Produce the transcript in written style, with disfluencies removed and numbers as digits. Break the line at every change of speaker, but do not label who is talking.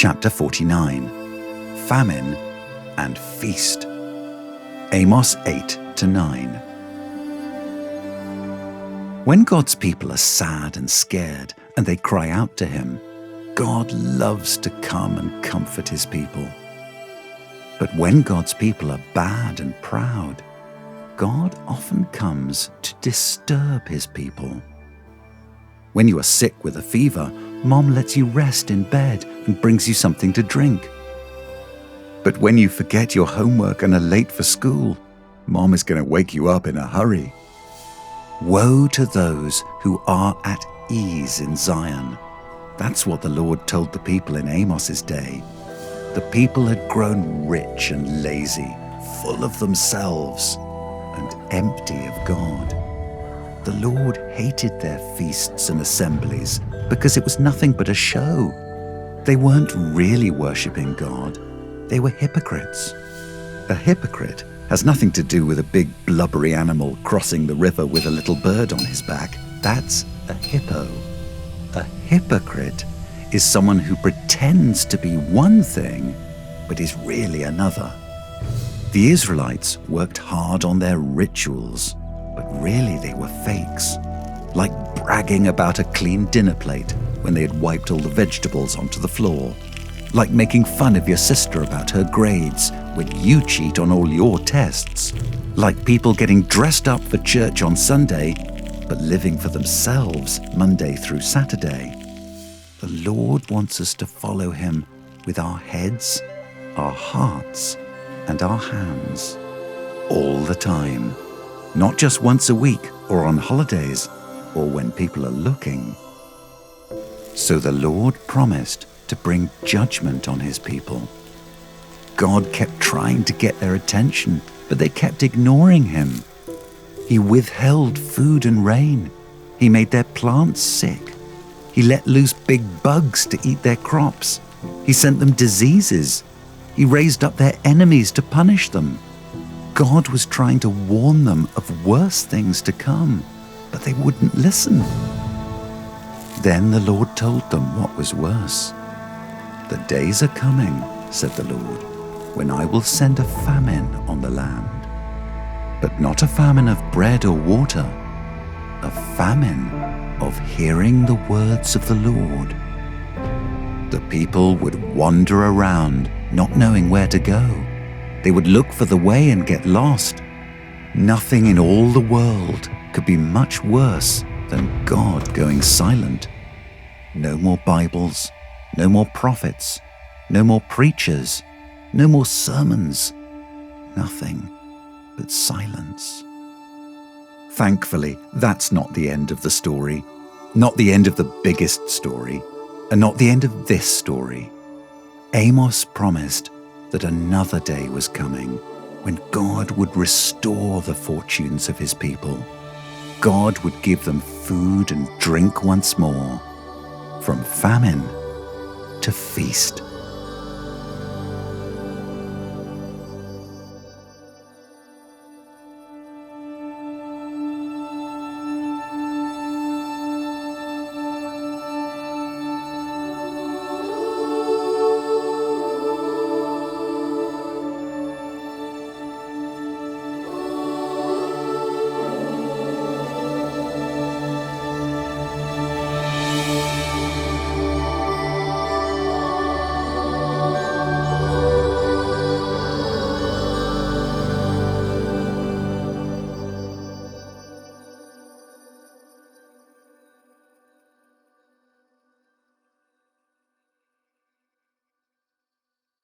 Chapter 49. Famine and Feast. Amos 8-9. When God's people are sad and scared and they cry out to Him, God loves to come and comfort His people. But when God's people are bad and proud, God often comes to disturb His people. When you are sick with a fever, Mom lets you rest in bed and brings you something to drink. But when you forget your homework and are late for school, Mom is going to wake you up in a hurry. Woe to those who are at ease in Zion. That's what the Lord told the people in Amos's day. The people had grown rich and lazy, full of themselves, and empty of God. The Lord hated their feasts and assemblies because it was nothing but a show. They weren't really worshipping God. They were hypocrites. A hypocrite has nothing to do with a big blubbery animal crossing the river with a little bird on his back. That's a hippo. A hypocrite is someone who pretends to be one thing but is really another. The Israelites worked hard on their rituals, but really they were fakes, like bragging about a clean dinner plate when they had wiped all the vegetables onto the floor, like making fun of your sister about her grades when you cheat on all your tests, like people getting dressed up for church on Sunday but living for themselves Monday through Saturday. The Lord wants us to follow Him with our heads, our hearts, and our hands all the time. Not just once a week or on holidays or when people are looking. So the Lord promised to bring judgment on His people. God kept trying to get their attention, but they kept ignoring Him. He withheld food and rain. He made their plants sick. He let loose big bugs to eat their crops. He sent them diseases. He raised up their enemies to punish them. God was trying to warn them of worse things to come, but they wouldn't listen. Then the Lord told them what was worse. The days are coming, said the Lord, when I will send a famine on the land. But not a famine of bread or water, a famine of hearing the words of the Lord. The people would wander around, not knowing where to go. They would look for the way and get lost. Nothing in all the world could be much worse than God going silent. No more Bibles, no more prophets, no more preachers, no more sermons. Nothing but silence. Thankfully, that's not the end of the story, not the end of the biggest story, and not the end of this story. Amos promised that another day was coming when God would restore the fortunes of His people. God would give them food and drink once more, from famine to feast.